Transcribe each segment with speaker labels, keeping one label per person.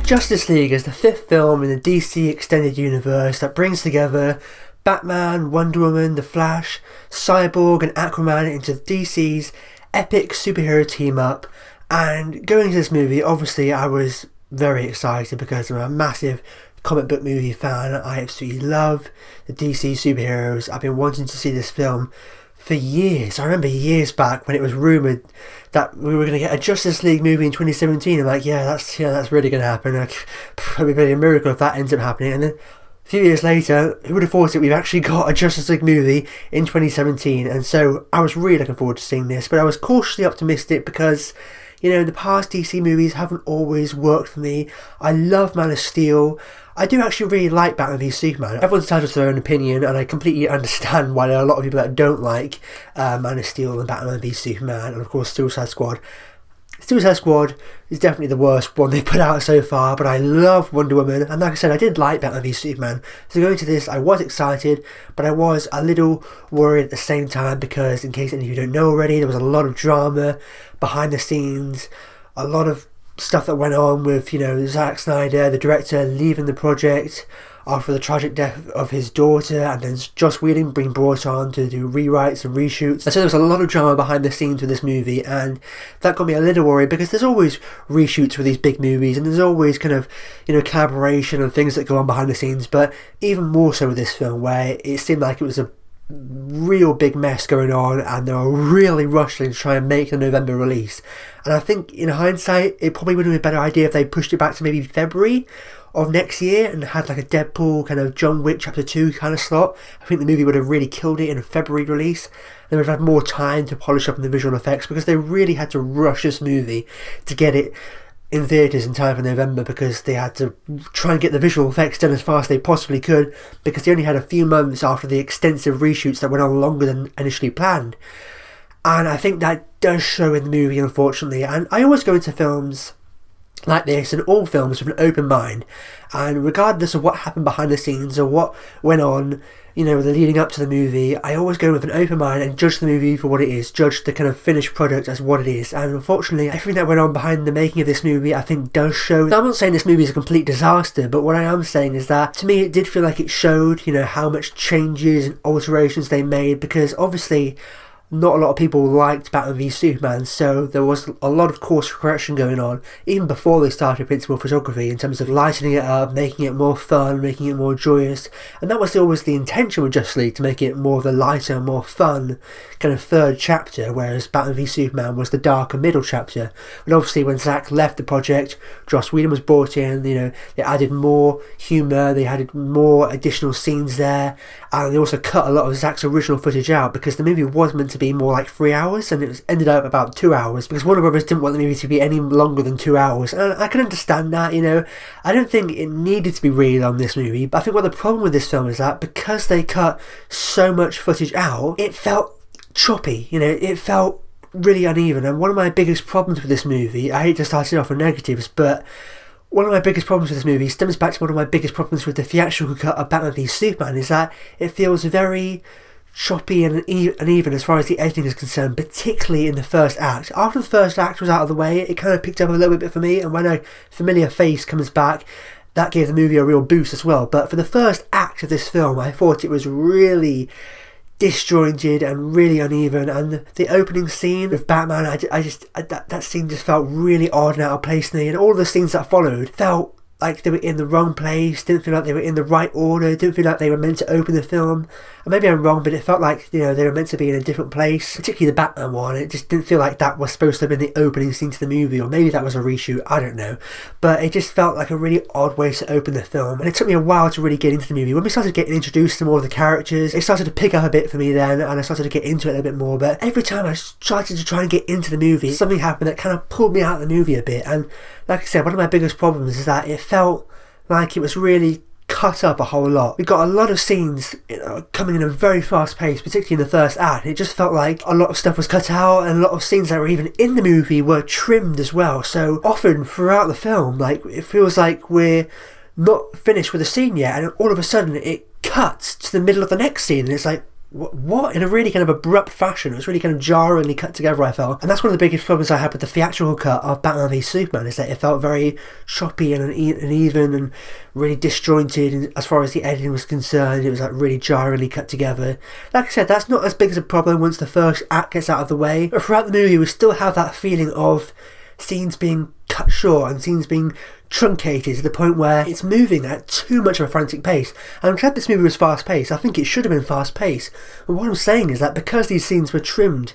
Speaker 1: Justice League is the 5th film in the DC Extended Universe that brings together Batman, Wonder Woman, The Flash, Cyborg and Aquaman into DC's epic superhero team-up. And going to this movie, obviously I was very excited because I'm a massive comic book movie fan. I absolutely love the DC superheroes. I've been wanting to see this film for years. I remember years back when it was rumoured that we were going to get a Justice League movie in 2017. I'm like, that's really going to happen. Like, probably be a miracle if that ends up happening. And then a few years later, who would have thought it? We've actually got a Justice League movie in 2017. And so I was really looking forward to seeing this, but I was cautiously optimistic because, you know, the past DC movies haven't always worked for me. I love Man of Steel. I do actually really like Batman v Superman. Everyone's entitled to their own opinion, and I completely understand why there are a lot of people that don't like Man of Steel and Batman v Superman, and of course Suicide Squad. Suicide Squad is definitely the worst one they put out so far, but I love Wonder Woman, and like I said, I did like Batman v Superman. So going to this, I was excited, but I was a little worried at the same time because, in case any of you don't know already, there was a lot of drama behind the scenes, a lot of stuff that went on with, you know, Zack Snyder, the director, leaving the project after the tragic death of his daughter, and then Joss Whedon being brought on to do rewrites and reshoots. And so there was a lot of drama behind the scenes with this movie, and that got me a little worried because there's always reshoots for these big movies, and there's always kind of, you know, collaboration and things that go on behind the scenes, but even more so with this film, where it seemed like it was a real big mess going on and they were really rushing to try and make the November release. And I think in hindsight it probably would have been a better idea if they pushed it back to maybe February of next year and had like a Deadpool kind of John Wick chapter 2 kind of slot. I think the movie would have really killed it in a February release. They would have had more time to polish up on the visual effects because they really had to rush this movie to get it in theatres in time for November, because they had to try and get the visual effects done as fast as they possibly could, because they only had a few months after the extensive reshoots that went on longer than initially planned. And I think that does show in the movie, unfortunately. And I always go into films like this, and all films, with an open mind, and regardless of what happened behind the scenes or what went on, you know, leading up to the movie, I always go with an open mind and judge the movie for what it is, judge the kind of finished product as what it is. And unfortunately, everything that went on behind the making of this movie, I think, does show. Now, I'm not saying this movie is a complete disaster, but what I am saying is that, to me, it did feel like it showed, you know, how much changes and alterations they made, because obviously not a lot of people liked Batman v Superman, so there was a lot of course correction going on even before they started principal photography, in terms of lightening it up, making it more fun, making it more joyous. And that was always the intention with Justice League, to make it more of a lighter, more fun kind of third chapter, whereas Batman v Superman was the darker middle chapter. And obviously when Zack left the project, Joss Whedon was brought in, you know, they added more humour, they added more additional scenes there, and they also cut a lot of Zack's original footage out, because the movie was meant to be more like 3 hours, and it ended up about 2 hours, because Warner Brothers didn't want the movie to be any longer than 2 hours. And I can understand that, you know. I don't think it needed to be really long, this movie, but I think what the problem with this film is that because they cut so much footage out, it felt choppy, you know, it felt really uneven. And one of my biggest problems with this movie, I hate to start it off with negatives, but one of my biggest problems with this movie stems back to one of my biggest problems with the theatrical cut of Batman v Superman, is that it feels very choppy and uneven as far as the editing is concerned, particularly in the first act. After the first act was out of the way, it kind of picked up a little bit for me, and when a familiar face comes back, that gave the movie a real boost as well. But for the first act of this film, I thought it was really disjointed and really uneven, and the opening scene with Batman, that scene just felt really odd and out of place to me, and all the scenes that followed felt like they were in the wrong place, didn't feel like they were in the right order, didn't feel like they were meant to open the film. And maybe I'm wrong, but it felt like, you know, they were meant to be in a different place, particularly the Batman one. It just didn't feel like that was supposed to have been the opening scene to the movie, or maybe that was a reshoot, I don't know. But it just felt like a really odd way to open the film, and it took me a while to really get into the movie. When we started getting introduced to more of the characters, it started to pick up a bit for me then, and I started to get into it a little bit more. But every time I started to try and get into the movie, something happened that kind of pulled me out of the movie a bit. And like I said, one of my biggest problems is that it felt like it was really cut up a whole lot. We got a lot of scenes, you know, coming in a very fast pace, particularly in the first act. It just felt like a lot of stuff was cut out, and a lot of scenes that were even in the movie were trimmed as well. So often throughout the film, like, it feels like we're not finished with a scene yet, and all of a sudden it cuts to the middle of the next scene, and it's like, what? In a really kind of abrupt fashion. It was really kind of jarringly cut together, I felt. And that's one of the biggest problems I had with the theatrical cut of Batman v Superman, is that it felt very choppy and uneven and really disjointed. And as far as the editing was concerned, it was like really jarringly cut together. Like I said, that's not as big as a problem once the first act gets out of the way. But throughout the movie, we still have that feeling of scenes being cut short and scenes being truncated to the point where it's moving at too much of a frantic pace. And I'm glad this movie was fast paced. I think it should have been fast paced. But what I'm saying is that because these scenes were trimmed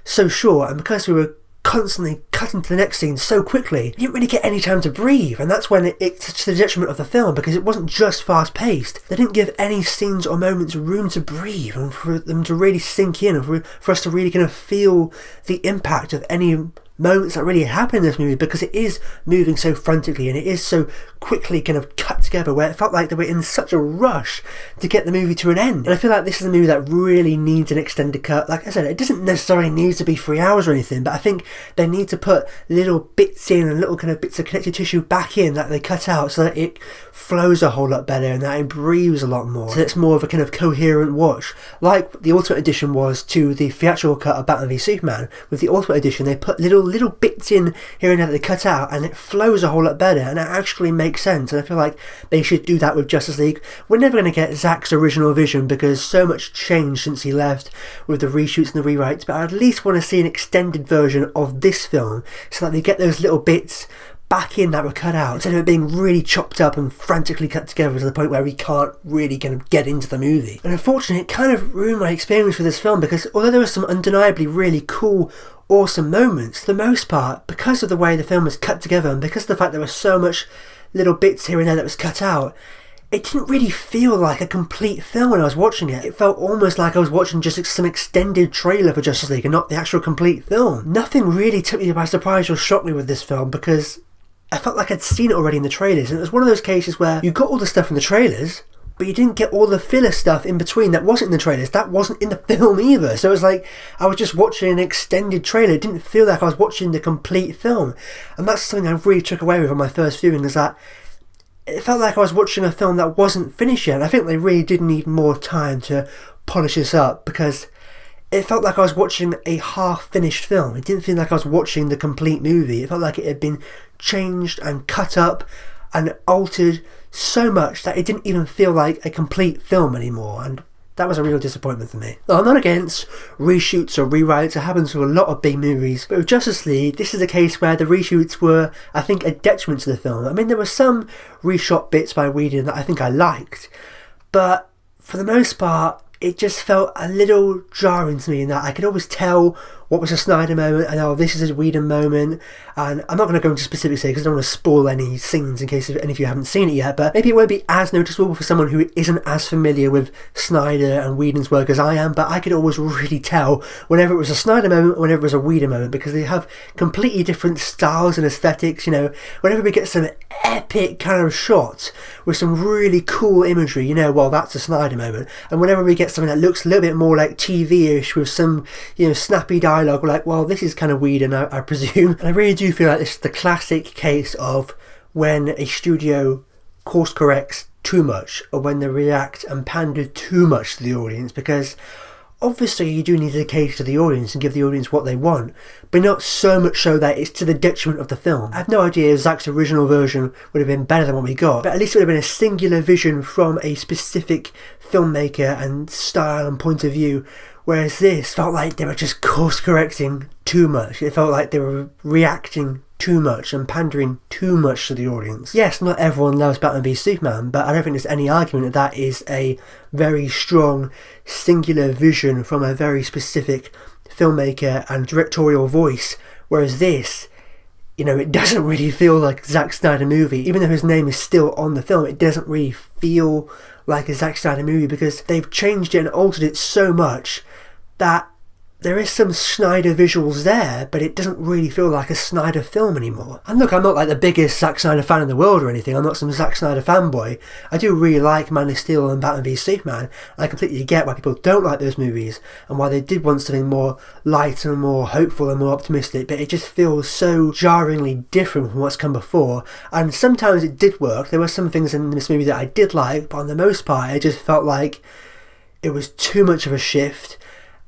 Speaker 1: so short, and because we were constantly cutting to the next scene so quickly, you didn't really get any time to breathe. And that's when it's to the detriment of the film, because it wasn't just fast paced. They didn't give any scenes or moments room to breathe and for them to really sink in, and for us to really kind of feel the impact of any moments that really happen in this movie, because it is moving so frantically and it is so quickly kind of cut together, where it felt like they were in such a rush to get the movie to an end. And I feel like this is a movie that really needs an extended cut. Like I said, it doesn't necessarily need to be 3 hours or anything, but I think they need to put little bits in and little kind of bits of connective tissue back in that they cut out, so that it flows a whole lot better and that it breathes a lot more, so it's more of a kind of coherent watch, like the Ultimate Edition was to the theatrical cut of Batman v Superman. With the Ultimate Edition, they put little bits in here and there that they cut out, and it flows a whole lot better and it actually makes sense. And I feel like they should do that with Justice League. We're never going to get Zack's original vision, because so much changed since he left with the reshoots and the rewrites, but I at least want to see an extended version of this film, so that they get those little bits back in that were cut out, instead of it being really chopped up and frantically cut together to the point where we can't really kind of get into the movie. And unfortunately, it kind of ruined my experience with this film, because although there were some undeniably really cool, awesome moments, for the most part, because of the way the film was cut together and because of the fact there was so much little bits here and there that was cut out, it didn't really feel like a complete film when I was watching it. It felt almost like I was watching just some extended trailer for Justice League and not the actual complete film. Nothing really took me by surprise or shocked me with this film, because I felt like I'd seen it already in the trailers, and it was one of those cases where you got all the stuff in the trailers, but you didn't get all the filler stuff in between that wasn't in the trailers, that wasn't in the film either. So it was like I was just watching an extended trailer. It didn't feel like I was watching the complete film. And that's something I really took away with on my first viewing, is that it felt like I was watching a film that wasn't finished yet. And I think they really did need more time to polish this up, because it felt like I was watching a half-finished film. It didn't feel like I was watching the complete movie. It felt like it had been changed and cut up and altered so much that it didn't even feel like a complete film anymore, and that was a real disappointment for me. Now, I'm not against reshoots or rewrites. It happens with a lot of big movies, but with Justice League, this is a case where the reshoots were, I think, a detriment to the film. I mean, there were some reshot bits by Whedon that I think I liked, but for the most part, it just felt a little jarring to me, in that I could always tell what was a Snyder moment and this is a Whedon moment. And I'm not going to go into specifics here because I don't want to spoil any scenes in case any of you haven't seen it yet, but maybe it won't be as noticeable for someone who isn't as familiar with Snyder and Whedon's work as I am, but I could always really tell whenever it was a Snyder moment or whenever it was a Whedon moment, because they have completely different styles and aesthetics. You know, whenever we get some epic kind of shots with some really cool imagery, you know, well, that's a Snyder moment. And whenever we get something that looks a little bit more like TV-ish with some, you know, snappy dialogue, we're like, well, this is kind of Whedon, I presume. And I really do feel like this is the classic case of when a studio course corrects too much, or when they react and pander too much to the audience, because obviously you do need to cater to the audience and give the audience what they want, but not so much so that it's to the detriment of the film. I have no idea if Zack's original version would have been better than what we got, but at least it would have been a singular vision from a specific filmmaker and style and point of view, whereas this felt like they were just course correcting too much. It felt like they were reacting too much and pandering too much to the audience. Yes, not everyone loves Batman v Superman, but I don't think there's any argument that that is a very strong singular vision from a very specific filmmaker and directorial voice, whereas this, you know, it doesn't really feel like a Zack Snyder movie. Even though his name is still on the film, it doesn't really feel like a Zack Snyder movie, because they've changed it and altered it so much that there is some Snyder visuals there, but it doesn't really feel like a Snyder film anymore. And look, I'm not like the biggest Zack Snyder fan in the world or anything. I'm not some Zack Snyder fanboy. I do really like Man of Steel and Batman v Superman. I completely get why people don't like those movies and why they did want something more light and more hopeful and more optimistic, but it just feels so jarringly different from what's come before. And sometimes it did work. There were some things in this movie that I did like, but on the most part, it just felt like it was too much of a shift,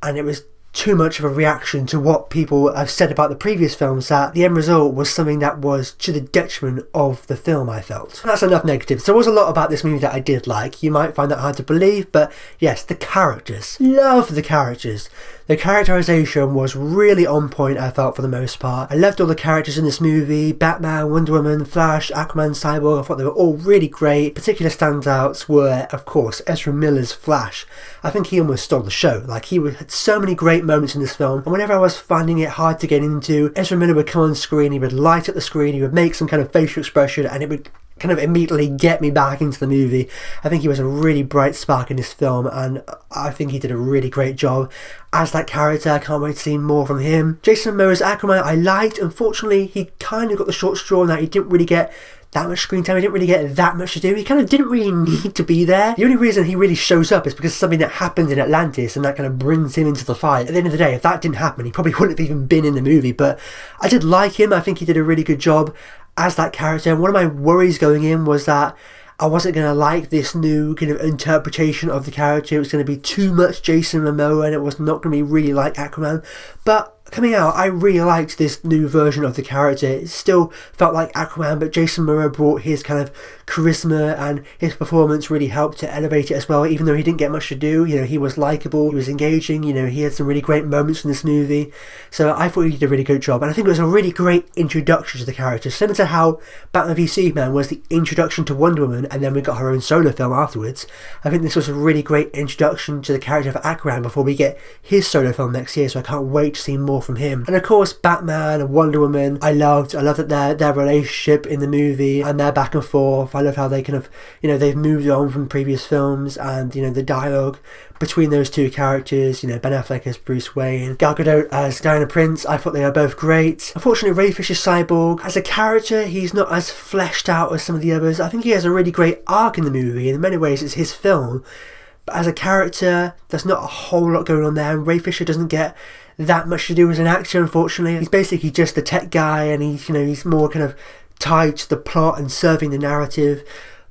Speaker 1: and it was too much of a reaction to what people have said about the previous films, that the end result was something that was to the detriment of the film, I felt. And that's enough negatives. There was a lot about this movie that I did like. You might find that hard to believe, but yes, the characters. Love the characters. The characterization was really on point, I felt, for the most part. I loved all the characters in this movie. Batman, Wonder Woman, Flash, Aquaman, Cyborg. I thought they were all really great. Particular standouts were, of course, Ezra Miller's Flash. I think he almost stole the show. Like, he had so many great moments in this film, and whenever I was finding it hard to get into, Ezra Miller would come on screen, he would light up the screen, he would make some kind of facial expression, and it would kind of immediately get me back into the movie. I think he was a really bright spark in this film, and I think he did a really great job as that character. I can't wait to see more from him. Jason Momoa's Aquaman I liked. Unfortunately, he kind of got the short straw in that he didn't really get that much screen time, he didn't really get that much to do. He kind of didn't really need to be there. The only reason he really shows up is because of something that happened in Atlantis, and that kind of brings him into the fight. At the end of the day, if that didn't happen, he probably wouldn't have even been in the movie, but I did like him. I think he did a really good job as that character, and one of my worries going in was that I wasn't going to like this new kind of interpretation of the character. It was going to be too much Jason Momoa, and it was not going to be really like Aquaman. But coming out, I really liked this new version of the character. It still felt like Aquaman, but Jason Momoa brought his kind of charisma, and his performance really helped to elevate it as well. Even though he didn't get much to do, you know, he was likable, he was engaging, you know, he had some really great moments in this movie. So I thought he did a really good job, and I think it was a really great introduction to the character, similar to how Batman v Superman was the introduction to Wonder Woman, and then we got her own solo film afterwards. I think this was a really great introduction to the character of Aquaman before we get his solo film next year, so I can't wait to see more from him. And of course, Batman and Wonder Woman, I loved that their relationship in the movie and their back and forth. I love how they kind of, you know, they've moved on from previous films, and, you know, the dialogue between those two characters, you know, Ben Affleck as Bruce Wayne, Gal Gadot as Diana Prince, I thought they were both great. Unfortunately, Ray Fisher's Cyborg, as a character, he's not as fleshed out as some of the others. I think he has a really great arc in the movie, and in many ways it's his film, but as a character, there's not a whole lot going on there, and Ray Fisher doesn't get that much to do as an actor, unfortunately. He's basically just a tech guy, and he's, you know, he's more kind of tied to the plot and serving the narrative.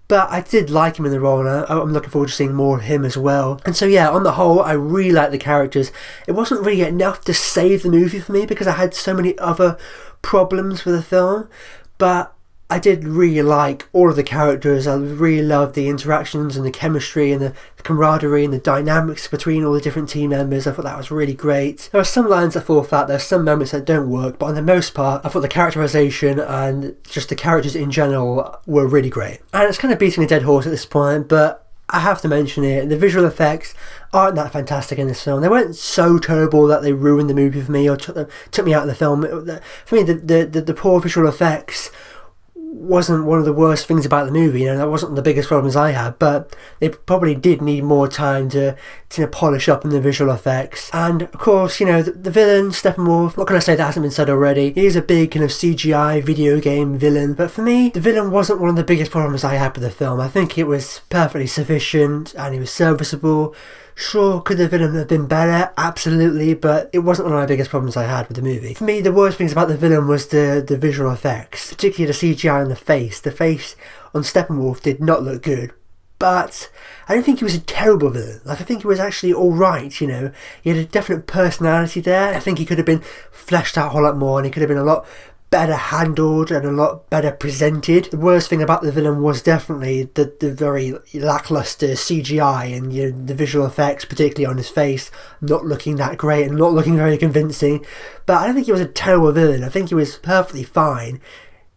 Speaker 1: But I did like him in the role, and I'm looking forward to seeing more of him as well. And so yeah, on the whole, I really like the characters. It wasn't really enough to save the movie for me because I had so many other problems with the film, but I did really like all of the characters. I really loved the interactions and the chemistry and the camaraderie and the dynamics between all the different team members. I thought that was really great. There are some lines that fall flat, there are some moments that don't work, but on the most part, I thought the characterization and just the characters in general were really great. And it's kind of beating a dead horse at this point, but I have to mention it, the visual effects aren't that fantastic in this film. They weren't so terrible that they ruined the movie for me or took me out of the film. For me, the poor visual effects wasn't one of the worst things about the movie. You know, that wasn't the biggest problems I had, but they probably did need more time to polish up in the visual effects. And of course, you know, the villain, Steppenwolf, what can I say that hasn't been said already? He is a big kind of CGI video game villain, but for me, the villain wasn't one of the biggest problems I had with the film. I think it was perfectly sufficient, and he was serviceable. Sure, could the villain have been better? Absolutely, but it wasn't one of my biggest problems I had with the movie. For me, the worst things about the villain was the visual effects, particularly the CGI on the face. The face on Steppenwolf did not look good, but I don't think he was a terrible villain. Like, I think he was actually alright, you know. He had a definite personality there. I think he could have been fleshed out a whole lot more, and he could have been a lot better handled and a lot better presented. The worst thing about the villain was definitely the very lackluster CGI and, you know, the visual effects, particularly on his face, not looking that great and not looking very convincing. But I don't think he was a terrible villain. I think he was perfectly fine.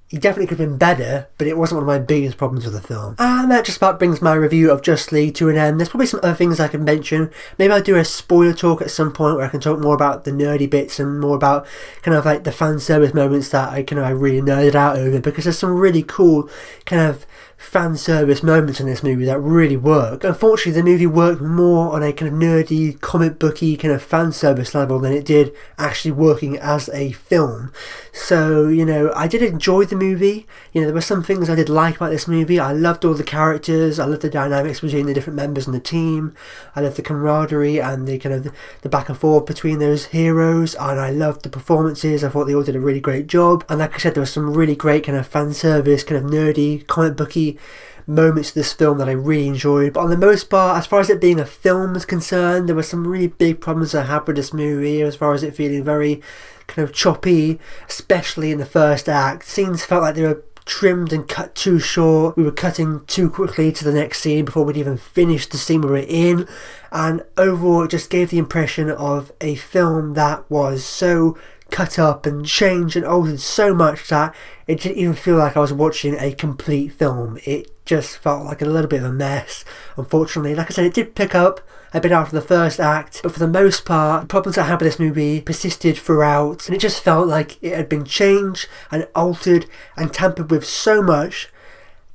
Speaker 1: He definitely could have been better, but it wasn't one of my biggest problems with the film. And that just about brings my review of Justice League to an end. There's probably some other things I could mention. Maybe I'll do a spoiler talk at some point where I can talk more about the nerdy bits and more about kind of like the fan service moments that I really nerded out over, because there's some really cool kind of fan service moments in this movie that really work. Unfortunately, the movie worked more on a kind of nerdy, comic booky kind of fan service level than it did actually working as a film. So, you know, I did enjoy the movie. You know, there were some things I did like about this movie. I loved all the characters. I loved the dynamics between the different members in the team. I loved the camaraderie and the kind of the back and forth between those heroes. And I loved the performances. I thought they all did a really great job. And like I said, there was some really great kind of fan service, kind of nerdy, comic booky key moments of this film that I really enjoyed, but on the most part, as far as it being a film is concerned, there were some really big problems I had with this movie, as far as it feeling very kind of choppy, especially in the first act. Scenes felt like they were trimmed and cut too short. We were cutting too quickly to the next scene before we'd even finished the scene we were in, and overall it just gave the impression of a film that was so cut up and changed and altered so much that it didn't even feel like I was watching a complete film. It just felt like a little bit of a mess, unfortunately. Like I said, it did pick up a bit after the first act, but for the most part, the problems I had with this movie persisted throughout, and it just felt like it had been changed and altered and tampered with so much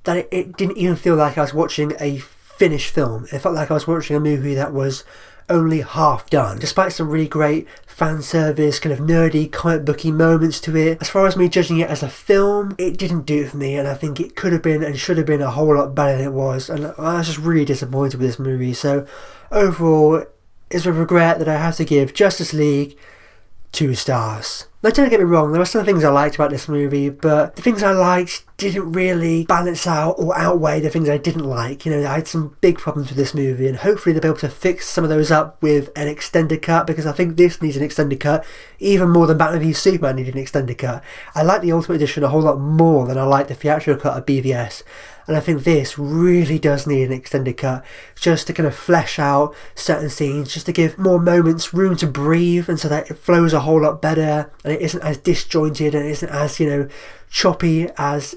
Speaker 1: that it didn't even feel like I was watching a finished film. It felt like I was watching a movie that was only half done, despite some really great fan service, kind of nerdy, comic booky moments to it. As far as me judging it as a film, it didn't do it for me, and I think it could have been and should have been a whole lot better than it was, and I was just really disappointed with this movie. So overall, it's with regret that I have to give Justice League 2 stars. Now, don't get me wrong, there were some things I liked about this movie, but the things I liked didn't really balance out or outweigh the things I didn't like. You know, I had some big problems with this movie, and hopefully they'll be able to fix some of those up with an extended cut, because I think this needs an extended cut even more than Batman v Superman needed an extended cut. I like the Ultimate Edition a whole lot more than I like the theatrical cut of BVS. And I think this really does need an extended cut, just to kind of flesh out certain scenes, just to give more moments room to breathe, and so that it flows a whole lot better, and it isn't as disjointed, and it isn't as, you know, choppy as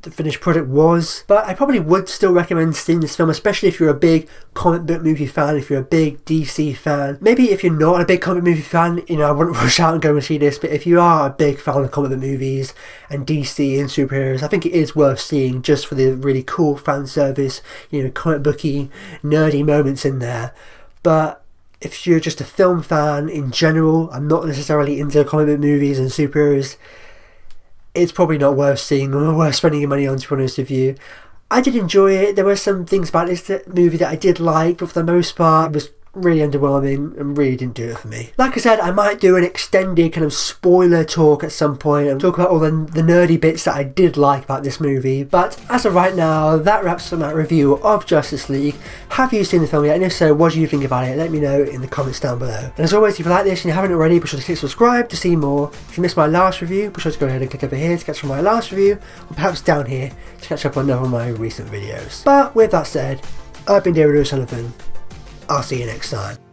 Speaker 1: the finished product was. But I probably would still recommend seeing this film, especially if you're a big comic book movie fan, if you're a big DC fan. Maybe if you're not a big comic movie fan, you know, I wouldn't rush out and go and see this, but if you are a big fan of comic book movies and DC and superheroes, I think it is worth seeing, just for the really cool fan service, you know, comic booky, nerdy moments in there. But if you're just a film fan in general, I'm not necessarily into comic book movies and superheroes, it's probably not worth seeing or worth spending your money on, to be honest with you. I did enjoy it. There were some things about this movie that I did like, but for the most part, it was really underwhelming and really didn't do it for me. Like I said, I might do an extended kind of spoiler talk at some point and talk about all the nerdy bits that I did like about this movie, but as of right now, that wraps up my review of Justice League. Have you seen the film yet? And if so, what do you think about it? Let me know in the comments down below. And as always, if you like this and you haven't already, be sure to click subscribe to see more. If you missed my last review, be sure to go ahead and click over here to catch up on my last review, or perhaps down here to catch up on another of my recent videos. But with that said, I've been David O'Sullivan. I'll see you next time.